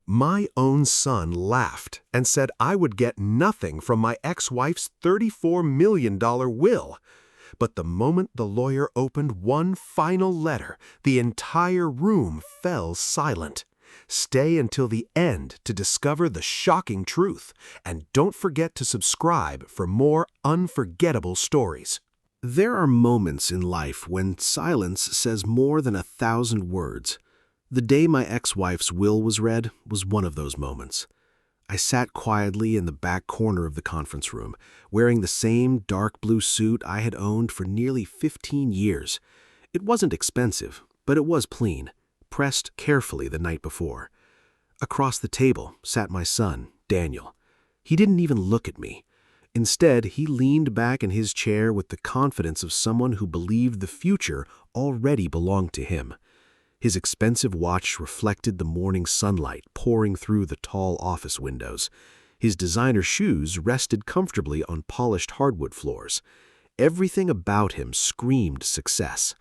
My own son laughed and said I would get nothing from my ex-wife's $34 million will. But the moment the lawyer opened one final letter, the entire room fell silent. Stay until the end to discover the shocking truth, and don't forget to subscribe for more unforgettable stories. There are moments in life when silence says more than 1,000 words. The day my ex-wife's will was read was one of those moments. I sat quietly in the back corner of the conference room, wearing the same dark blue suit I had owned for nearly 15 years. It wasn't expensive, but it was clean, pressed carefully the night before. Across the table sat my son, Daniel. He didn't even look at me. Instead, he leaned back in his chair with the confidence of someone who believed the future already belonged to him. His expensive watch reflected the morning sunlight pouring through the tall office windows. His designer shoes rested comfortably on polished hardwood floors. Everything about him screamed success,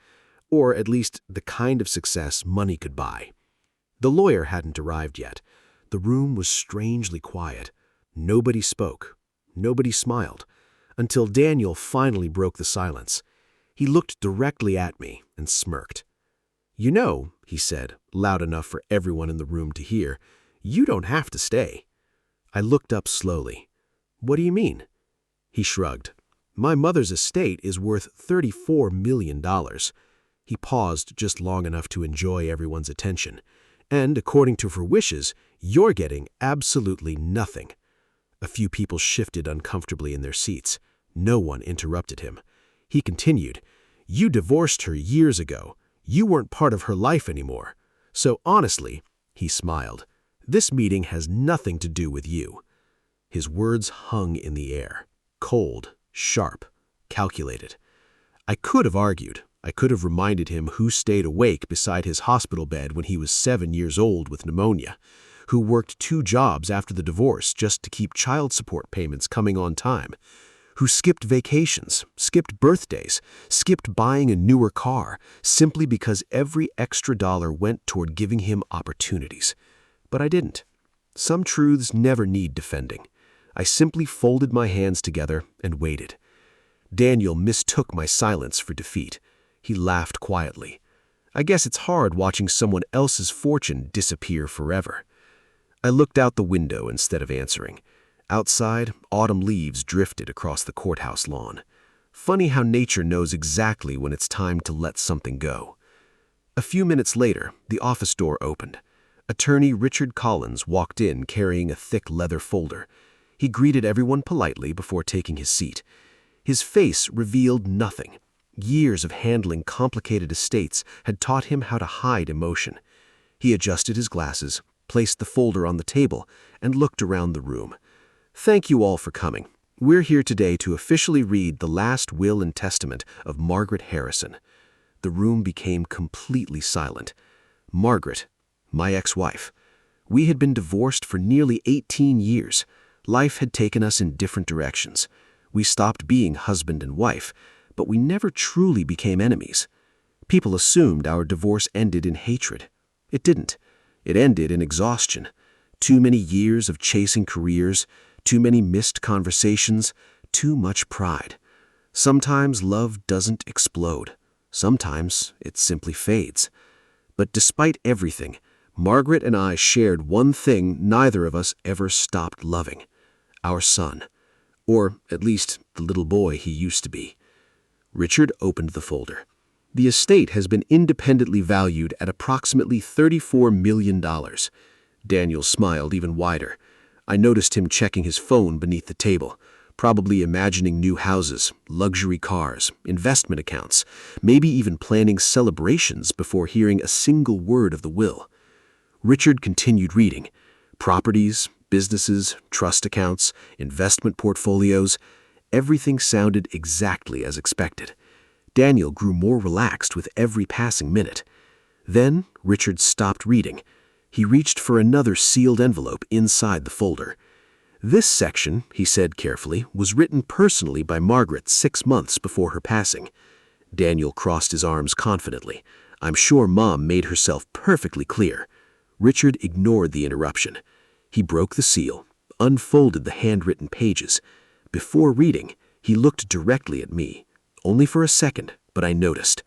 or at least the kind of success money could buy. The lawyer hadn't arrived yet. The room was strangely quiet. Nobody spoke. Nobody smiled, until Daniel finally broke the silence. He looked directly at me and smirked. "You know," he said, loud enough for everyone in the room to hear, "you don't have to stay." I looked up slowly. "What do you mean?" He shrugged. "My mother's estate is worth $34 million. He paused just long enough to enjoy everyone's attention. "And according to her wishes, you're getting absolutely nothing." A few people shifted uncomfortably in their seats. No one interrupted him. He continued, "You divorced her years ago. You weren't part of her life anymore. So honestly," he smiled, "this meeting has nothing to do with you." His words hung in the air, cold, sharp, calculated. I could have argued. I could have reminded him who stayed awake beside his hospital bed when he was 7 years old with pneumonia, who worked 2 jobs after the divorce just to keep child support payments coming on time, who skipped vacations, skipped birthdays, skipped buying a newer car, simply because every extra dollar went toward giving him opportunities. But I didn't. Some truths never need defending. I simply folded my hands together and waited. Daniel mistook my silence for defeat. He laughed quietly. I guess it's hard watching someone else's fortune disappear forever. I looked out the window instead of answering. Outside, autumn leaves drifted across the courthouse lawn. Funny how nature knows exactly when it's time to let something go. A few minutes later, the office door opened. Attorney Richard Collins walked in carrying a thick leather folder. He greeted everyone politely before taking his seat. His face revealed nothing. Years of handling complicated estates had taught him how to hide emotion. He adjusted his glasses, placed the folder on the table, and looked around the room. "Thank you all for coming. We're here today to officially read the last will and testament of Margaret Harrison." The room became completely silent. Margaret, my ex-wife. We had been divorced for nearly 18 years. Life had taken us in different directions. We stopped being husband and wife, but we never truly became enemies. People assumed our divorce ended in hatred. It didn't. It ended in exhaustion. Too many years of chasing careers, too many missed conversations, too much pride. Sometimes love doesn't explode. Sometimes it simply fades. But despite everything, Margaret and I shared one thing neither of us ever stopped loving: our son. Or at least the little boy he used to be. Richard opened the folder. "The estate has been independently valued at approximately $34 million. Daniel smiled even wider. I noticed him checking his phone beneath the table, probably imagining new houses, luxury cars, investment accounts, maybe even planning celebrations before hearing a single word of the will. Richard continued reading. Properties, businesses, trust accounts, investment portfolios, everything sounded exactly as expected. Daniel grew more relaxed with every passing minute. Then Richard stopped reading. He reached for another sealed envelope inside the folder. "This section," he said carefully, "was written personally by Margaret 6 months before her passing." Daniel crossed his arms confidently. "I'm sure Mom made herself perfectly clear." Richard ignored the interruption. He broke the seal, unfolded the handwritten pages. Before reading, he looked directly at me. Only for a second, but I noticed.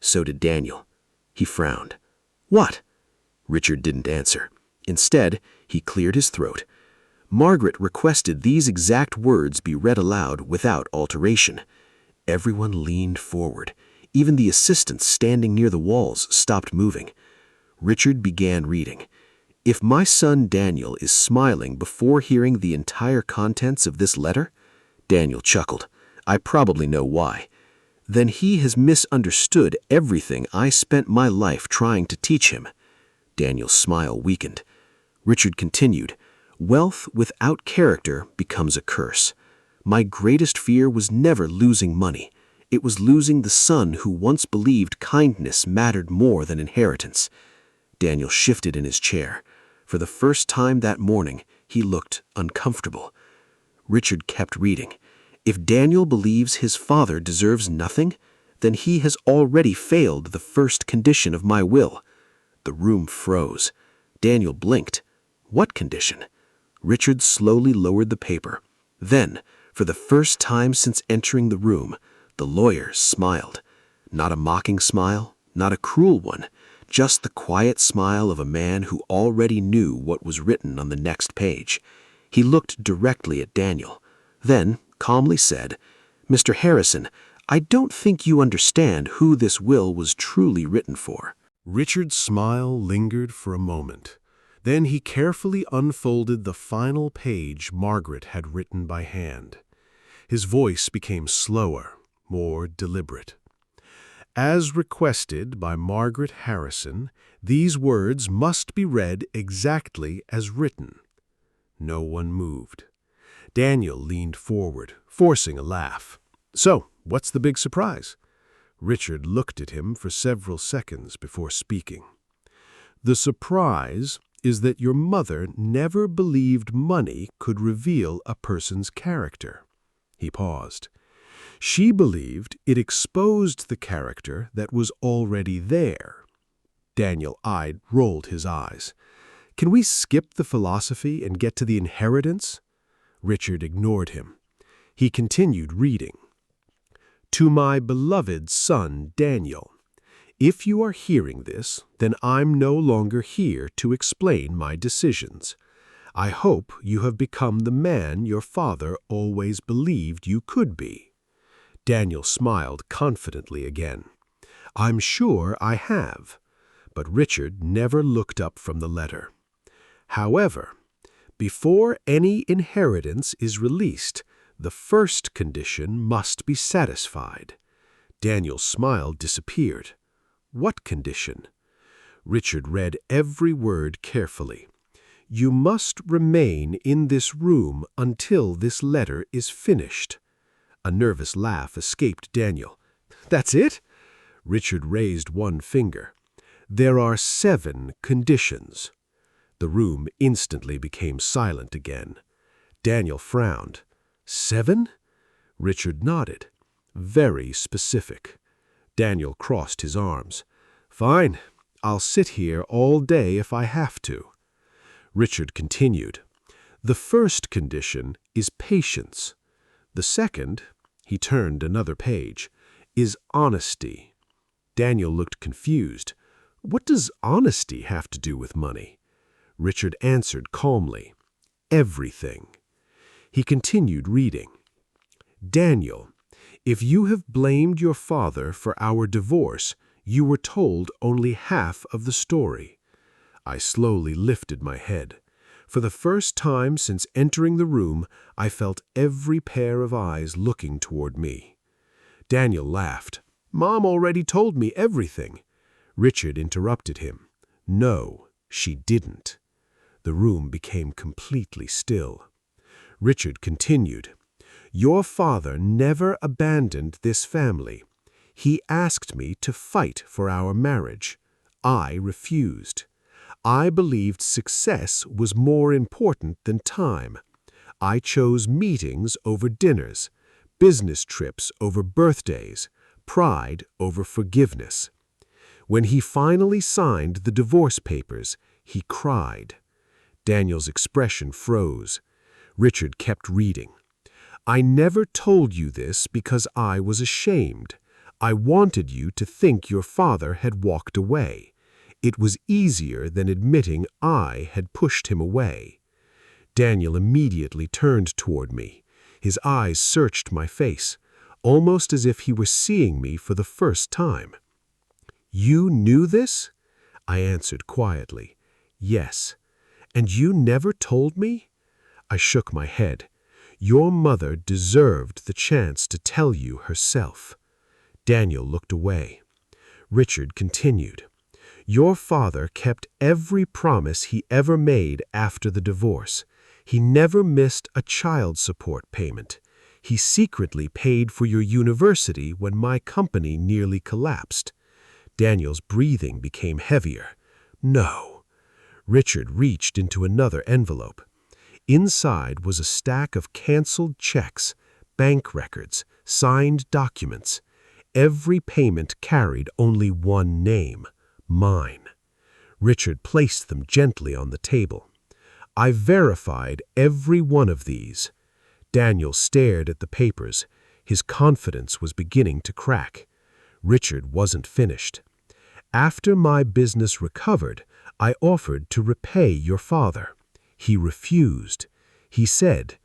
So did Daniel. He frowned. "What?" Richard didn't answer. Instead, he cleared his throat. Margaret requested these exact words be read aloud without alteration. Everyone leaned forward. Even the assistants standing near the walls stopped moving. Richard began reading. "If my son Daniel is smiling before hearing the entire contents of this letter," Daniel chuckled. "I probably know why. Then he has misunderstood everything I spent my life trying to teach him." Daniel's smile weakened. Richard continued, "Wealth without character becomes a curse. My greatest fear was never losing money. It was losing the son who once believed kindness mattered more than inheritance." Daniel shifted in his chair. For the first time that morning, he looked uncomfortable. Richard kept reading. "If Daniel believes his father deserves nothing, then he has already failed the first condition of my will." The room froze. Daniel blinked. What condition? Richard slowly lowered the paper. Then, for the first time since entering the room, the lawyer smiled. Not a mocking smile, not a cruel one, just the quiet smile of a man who already knew what was written on the next page. He looked directly at Daniel, then calmly said, "Mr. Harrison, I don't think you understand who this will was truly written for." Richard's smile lingered for a moment. Then he carefully unfolded the final page Margaret had written by hand. His voice became slower, more deliberate. "As requested by Margaret Harrison, these words must be read exactly as written." No one moved. Daniel leaned forward, forcing a laugh. "So, what's the big surprise?" Richard looked at him for several seconds before speaking. "The surprise is that your mother never believed money could reveal a person's character." He paused. "She believed it exposed the character that was already there." Daniel rolled his eyes. "Can we skip the philosophy and get to the inheritance?" Richard ignored him. He continued reading. "To my beloved son Daniel, if you are hearing this, then I'm no longer here to explain my decisions. I hope you have become the man your father always believed you could be." Daniel smiled confidently again. "I'm sure I have." But Richard never looked up from the letter. "However, before any inheritance is released, the first condition must be satisfied." Daniel's smile disappeared. "What condition?" Richard read every word carefully. "You must remain in this room until this letter is finished." A nervous laugh escaped Daniel. "That's it?" Richard raised one finger. "There are 7 conditions." The room instantly became silent again. Daniel frowned. 7? Richard nodded. "Very specific." Daniel crossed his arms. "Fine. I'll sit here all day if I have to." Richard continued. "The first condition is patience. The second," he turned another page, "is honesty." Daniel looked confused. "What does honesty have to do with money?" Richard answered calmly, "Everything." He continued reading. "Daniel, if you have blamed your father for our divorce, you were told only half of the story." I slowly lifted my head. For the first time since entering the room, I felt every pair of eyes looking toward me. Daniel laughed. "Mom already told me everything." Richard interrupted him. "No, she didn't." The room became completely still. Richard continued. "Your father never abandoned this family. He asked me to fight for our marriage. I refused. I believed success was more important than time. I chose meetings over dinners, business trips over birthdays, pride over forgiveness. When he finally signed the divorce papers, He cried. Daniel's expression froze. Richard kept reading. I never told you this because I was ashamed. I wanted you to think your father had walked away. It was easier than admitting I had pushed him away. Daniel immediately turned toward me. His eyes searched my face, almost as if he were seeing me for the first time. You knew this? I answered quietly. Yes. And you never told me? I shook my head. Your mother deserved the chance to tell you herself. Daniel looked away. Richard continued. Your father kept every promise he ever made after the divorce. He never missed a child support payment. He secretly paid for your university when my company nearly collapsed. Daniel's breathing became heavier. No. Richard reached into another envelope. Inside was a stack of canceled checks, bank records, signed documents. Every payment carried only one name, mine. Richard placed them gently on the table. I verified every one of these. Daniel stared at the papers. His confidence was beginning to crack. Richard wasn't finished. After my business recovered, I offered to repay your father. He refused. He said,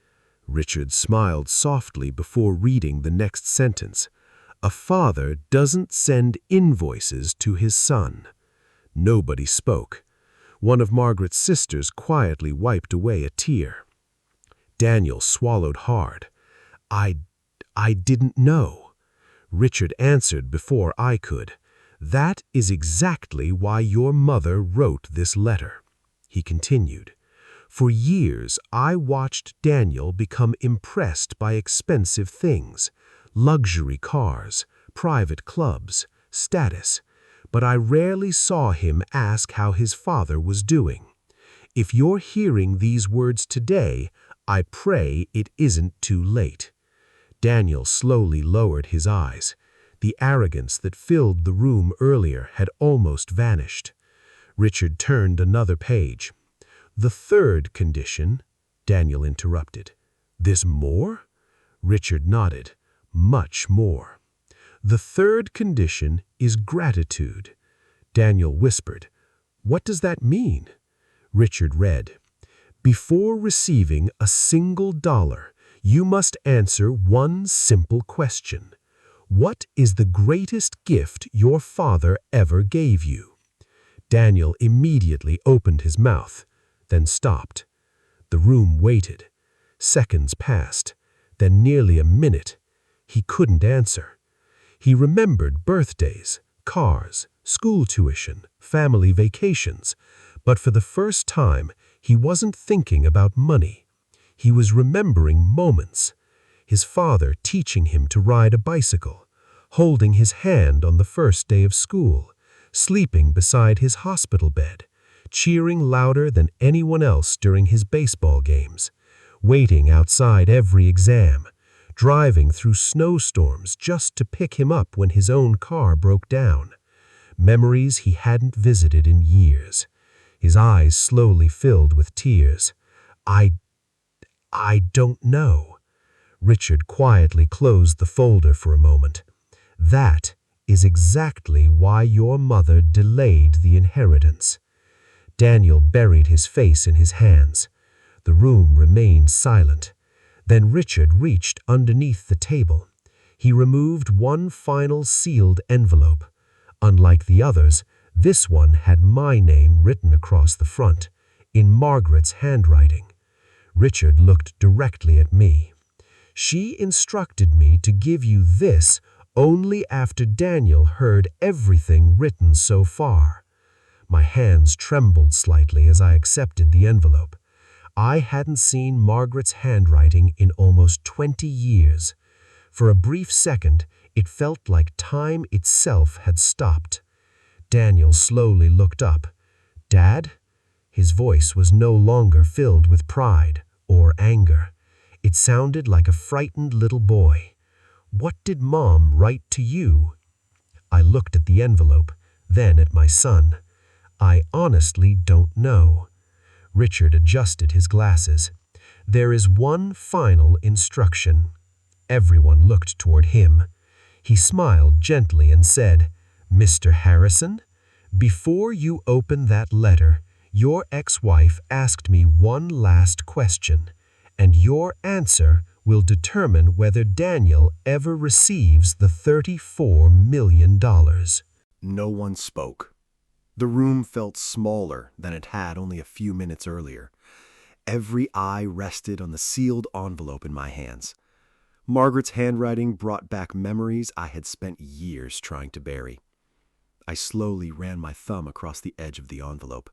Richard smiled softly before reading the next sentence, a father doesn't send invoices to his son. Nobody spoke. One of Margaret's sisters quietly wiped away a tear. Daniel swallowed hard. I didn't know. Richard answered before I could. That is exactly why your mother wrote this letter. He continued. For years, I watched Daniel become impressed by expensive things, luxury cars, private clubs, status, but I rarely saw him ask how his father was doing. If you're hearing these words today, I pray it isn't too late. Daniel slowly lowered his eyes. The arrogance that filled the room earlier had almost vanished. Richard turned another page. The third condition, Daniel interrupted. This more? Richard nodded. Much more. The third condition is gratitude. Daniel whispered. What does that mean? Richard read. Before receiving a single dollar, you must answer one simple question. What is the greatest gift your father ever gave you? Daniel immediately opened his mouth, then stopped. The room waited. Seconds passed, then nearly a minute. He couldn't answer. He remembered birthdays, cars, school tuition, family vacations, but for the first time, he wasn't thinking about money. He was remembering moments. His father teaching him to ride a bicycle, holding his hand on the first day of school, sleeping beside his hospital bed, cheering louder than anyone else during his baseball games, waiting outside every exam, driving through snowstorms just to pick him up when his own car broke down. Memories he hadn't visited in years. His eyes slowly filled with tears. I don't know. Richard quietly closed the folder for a moment. That is exactly why your mother delayed the inheritance. Daniel buried his face in his hands. The room remained silent. Then Richard reached underneath the table. He removed one final sealed envelope. Unlike the others, this one had my name written across the front, in Margaret's handwriting. Richard looked directly at me. She instructed me to give you this only after Daniel heard everything written so far. My hands trembled slightly as I accepted the envelope. I hadn't seen Margaret's handwriting in almost 20 years. For a brief second, it felt like time itself had stopped. Daniel slowly looked up. Dad? His voice was no longer filled with pride or anger. It sounded like a frightened little boy. What did Mom write to you? I looked at the envelope, then at my son. I honestly don't know. Richard adjusted his glasses. There is one final instruction. Everyone looked toward him. He smiled gently and said, Mr. Harrison, before you open that letter, your ex-wife asked me one last question, and your answer will determine whether Daniel ever receives the $34 million. No one spoke. The room felt smaller than it had only a few minutes earlier. Every eye rested on the sealed envelope in my hands. Margaret's handwriting brought back memories I had spent years trying to bury. I slowly ran my thumb across the edge of the envelope.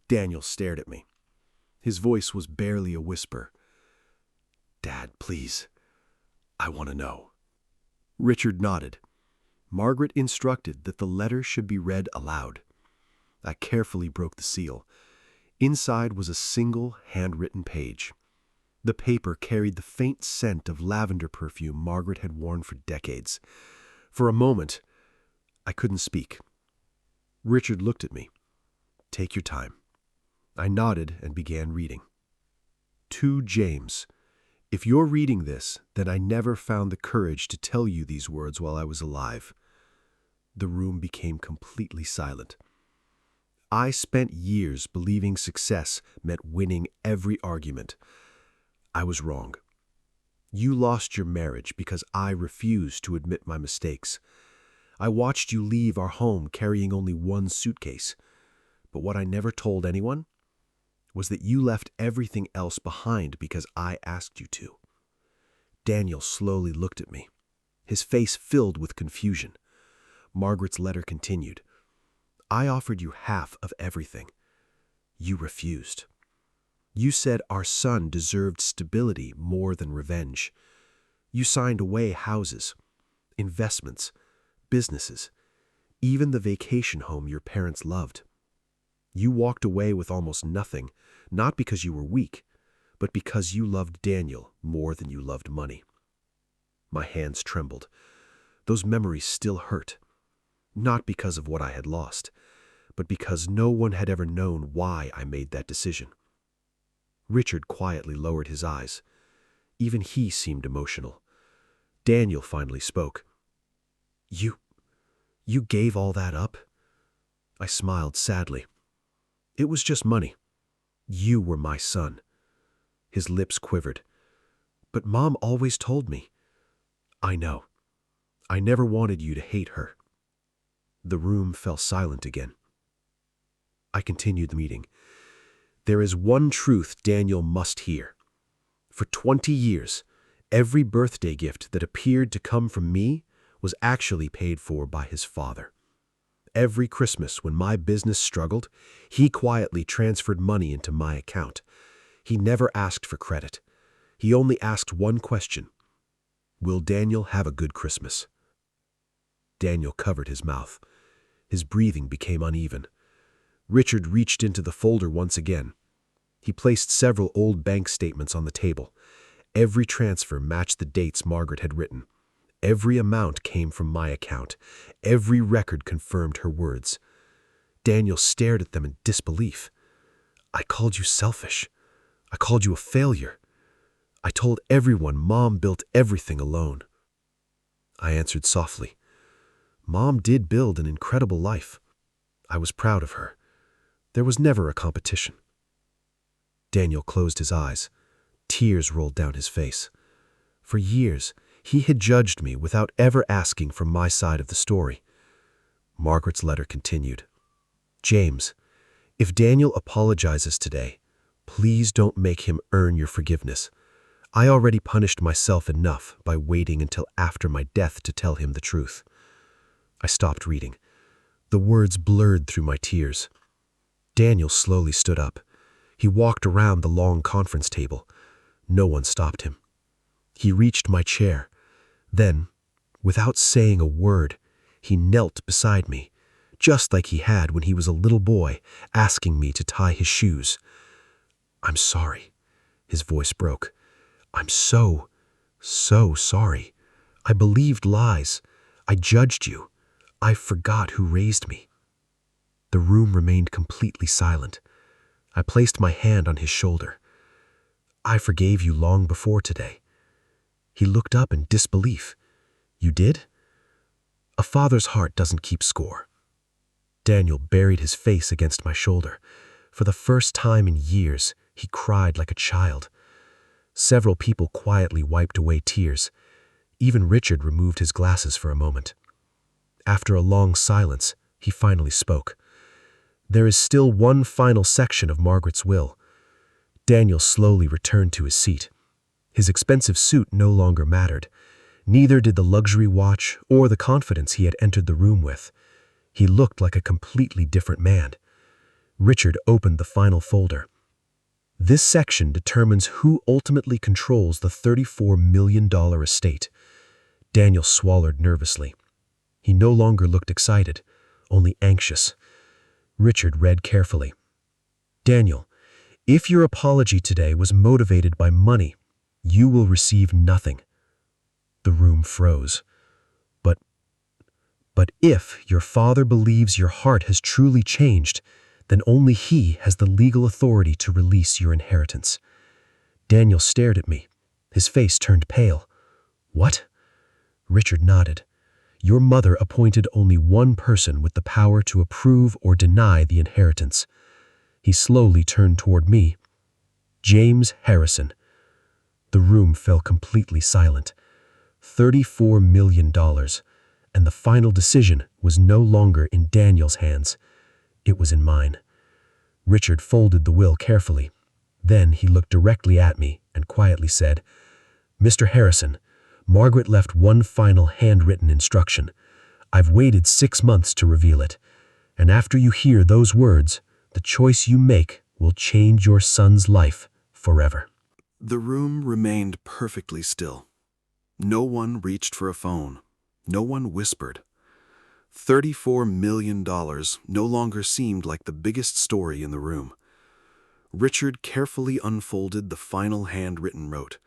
Daniel stared at me. His voice was barely a whisper. Dad, please. I want to know. Richard nodded. Margaret instructed that the letter should be read aloud. I carefully broke the seal. Inside was a single handwritten page. The paper carried the faint scent of lavender perfume Margaret had worn for decades. For a moment, I couldn't speak. Richard looked at me. Take your time. I nodded and began reading. To James, if you're reading this, then I never found the courage to tell you these words while I was alive. The room became completely silent. I spent years believing success meant winning every argument. I was wrong. You lost your marriage because I refused to admit my mistakes. I watched you leave our home carrying only one suitcase. But what I never told anyone was that you left everything else behind because I asked you to. Daniel slowly looked at me, his face filled with confusion. Margaret's letter continued. I offered you half of everything. You refused. You said our son deserved stability more than revenge. You signed away houses, investments, businesses, even the vacation home your parents loved. You walked away with almost nothing, not because you were weak, but because you loved Daniel more than you loved money. My hands trembled. Those memories still hurt, not because of what I had lost, but because no one had ever known why I made that decision. Richard quietly lowered his eyes. Even he seemed emotional. Daniel finally spoke. You gave all that up? I smiled sadly. It was just money. You were my son. His lips quivered. But Mom always told me. I know. I never wanted you to hate her. The room fell silent again. I continued the meeting. There is one truth Daniel must hear. For 20 years, every birthday gift that appeared to come from me was actually paid for by his father. Every Christmas when my business struggled, he quietly transferred money into my account. He never asked for credit. He only asked one question. Will Daniel have a good Christmas? Daniel covered his mouth. His breathing became uneven. Richard reached into the folder once again. He placed several old bank statements on the table. Every transfer matched the dates Margaret had written. Every amount came from my account. Every record confirmed her words. Daniel stared at them in disbelief. I called you selfish. I called you a failure. I told everyone Mom built everything alone. I answered softly. Mom did build an incredible life. I was proud of her. There was never a competition. Daniel closed his eyes. Tears rolled down his face. For years, he had judged me without ever asking for my side of the story. Margaret's letter continued. James, if Daniel apologizes today, please don't make him earn your forgiveness. I already punished myself enough by waiting until after my death to tell him the truth. I stopped reading. The words blurred through my tears. Daniel slowly stood up. He walked around the long conference table. No one stopped him. He reached my chair. Then, without saying a word, he knelt beside me, just like he had when he was a little boy, asking me to tie his shoes. I'm sorry. His voice broke. I'm so sorry. I believed lies. I judged you. I forgot who raised me. The room remained completely silent. I placed my hand on his shoulder. "I forgave you long before today." He looked up in disbelief. "You did?" "A father's heart doesn't keep score." Daniel buried his face against my shoulder. For the first time in years, he cried like a child. Several people quietly wiped away tears. Even Richard removed his glasses for a moment. After a long silence, he finally spoke. "There is still one final section of Margaret's will." Daniel slowly returned to his seat. His expensive suit no longer mattered. Neither did the luxury watch or the confidence he had entered the room with. He looked like a completely different man. Richard opened the final folder. "This section determines who ultimately controls the $34 million estate." Daniel swallowed nervously. He no longer looked excited, only anxious. Richard read carefully. "Daniel, if your apology today was motivated by money, you will receive nothing." The room froze. But if your father believes your heart has truly changed, then only he has the legal authority to release your inheritance." Daniel stared at me. His face turned pale. "What?" Richard nodded. "Your mother appointed only one person with the power to approve or deny the inheritance." He slowly turned toward me. "James Harrison." The room fell completely silent. $34 million. And the final decision was no longer in Daniel's hands. It was in mine. Richard folded the will carefully. Then he looked directly at me and quietly said, "Mr. Harrison, Margaret left one final handwritten instruction. I've waited 6 months to reveal it. And after you hear those words, the choice you make will change your son's life forever." The room remained perfectly still. No one reached for a phone. No one whispered. $34 million no longer seemed like the biggest story in the room. Richard carefully unfolded the final handwritten note.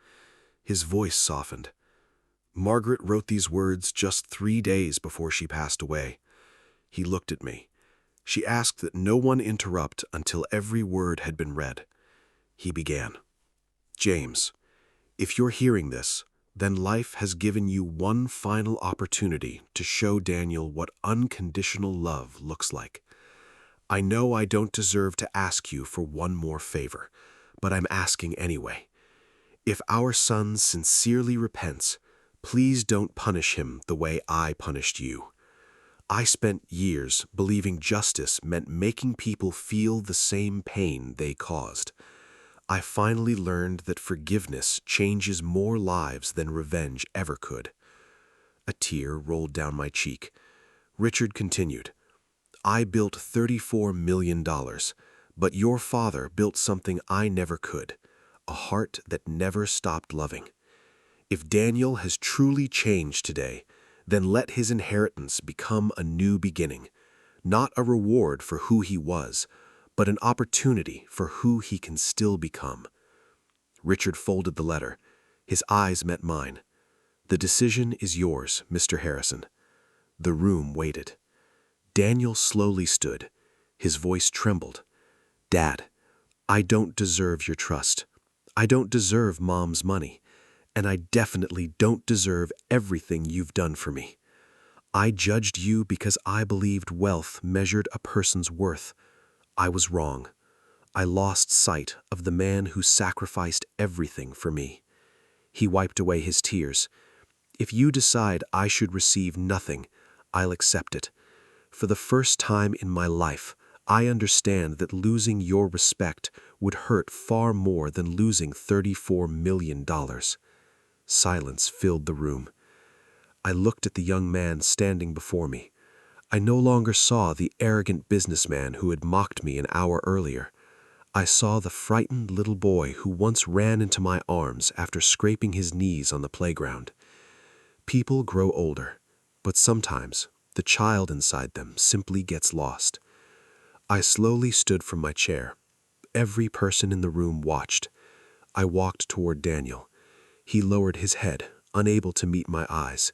His voice softened. "Margaret wrote these words just 3 days before she passed away." He looked at me. "She asked that no one interrupt until every word had been read." He began. "James, if you're hearing this, then life has given you one final opportunity to show Daniel what unconditional love looks like. I know I don't deserve to ask you for one more favor, but I'm asking anyway. If our son sincerely repents, please don't punish him the way I punished you. I spent years believing justice meant making people feel the same pain they caused. I finally learned that forgiveness changes more lives than revenge ever could." A tear rolled down my cheek. Richard continued, "I built $34 million, but your father built something I never could, a heart that never stopped loving. If Daniel has truly changed today, then let his inheritance become a new beginning, not a reward for who he was, but an opportunity for who he can still become." Richard folded the letter. His eyes met mine. "The decision is yours, Mr. Harrison." The room waited. Daniel slowly stood. His voice trembled. "Dad, I don't deserve your trust. I don't deserve Mom's money. And I definitely don't deserve everything you've done for me. I judged you because I believed wealth measured a person's worth. I was wrong. I lost sight of the man who sacrificed everything for me." He wiped away his tears. "If you decide I should receive nothing, I'll accept it. For the first time in my life, I understand that losing your respect would hurt far more than losing $34 million. Silence filled the room. I looked at the young man standing before me. I no longer saw the arrogant businessman who had mocked me an hour earlier. I saw the frightened little boy who once ran into my arms after scraping his knees on the playground. People grow older, but sometimes the child inside them simply gets lost. I slowly stood from my chair. Every person in the room watched. I walked toward Daniel. He lowered his head, unable to meet my eyes.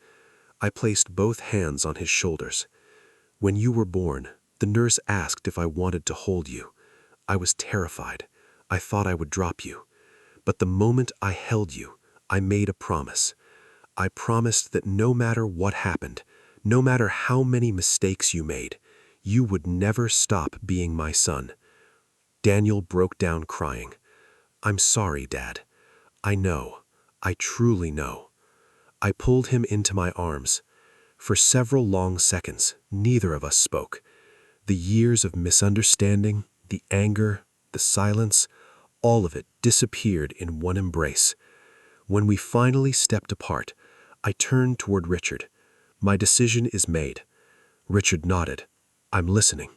I placed both hands on his shoulders. "When you were born, The nurse asked if I wanted to hold you. I was terrified. I thought I would drop you. But the moment I held you, I made a promise. I promised that no matter what happened, no matter how many mistakes you made, you would never stop being my son. Daniel broke down crying. I'm sorry, Dad. I know. I truly know. I pulled him into my arms. For several long seconds, neither of us spoke. The years of misunderstanding, the anger, the silence, all of it disappeared in one embrace. When we finally stepped apart, I turned toward Richard. My decision is made. Richard nodded. I'm listening.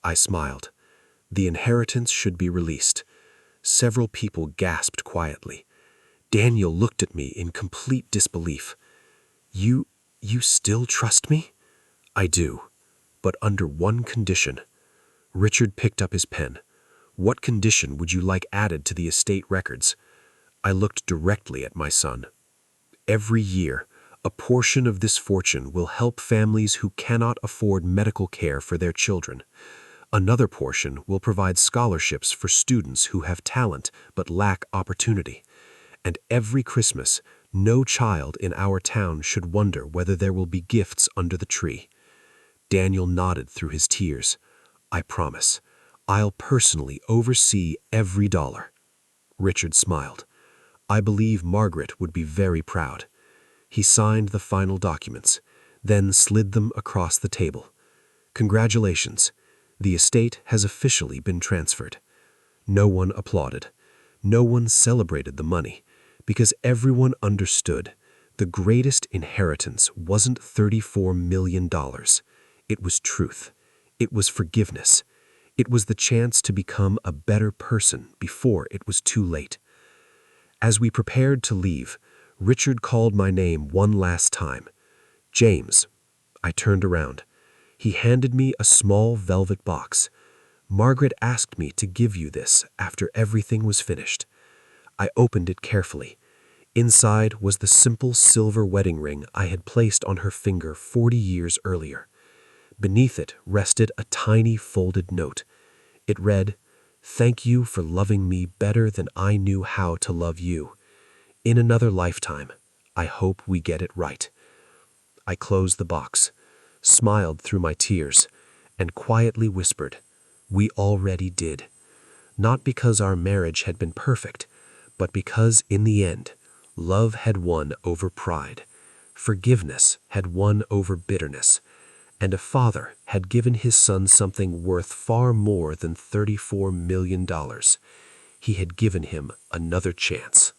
I smiled. The inheritance should be released. Several people gasped quietly. Daniel looked at me in complete disbelief. You still trust me? I do, but under one condition. Richard picked up his pen. What condition would you like added to the estate records? I looked directly at my son. Every year, a portion of this fortune will help families who cannot afford medical care for their children. Another portion will provide scholarships for students who have talent but lack opportunity. And every Christmas, no child in our town should wonder whether there will be gifts under the tree. Daniel nodded through his tears. I promise. I'll personally oversee every dollar. Richard smiled. I believe Margaret would be very proud. He signed the final documents, then slid them across the table. Congratulations. The estate has officially been transferred. No one applauded. No one celebrated the money, because everyone understood the greatest inheritance wasn't $34 million. It was truth. It was forgiveness. It was the chance to become a better person before it was too late. As we prepared to leave, Richard called my name one last time. James. I turned around. He handed me a small velvet box. Margaret asked me to give you this after everything was finished. I opened it carefully. Inside was the simple silver wedding ring I had placed on her finger 40 years earlier. Beneath it rested a tiny folded note. It read, "Thank you for loving me better than I knew how to love you. In another lifetime, I hope we get it right." I closed the box, smiled through my tears, and quietly whispered, "We already did." Not because our marriage had been perfect, but because, in the end, love had won over pride, forgiveness had won over bitterness, and a father had given his son something worth far more than $34 million. He had given him another chance.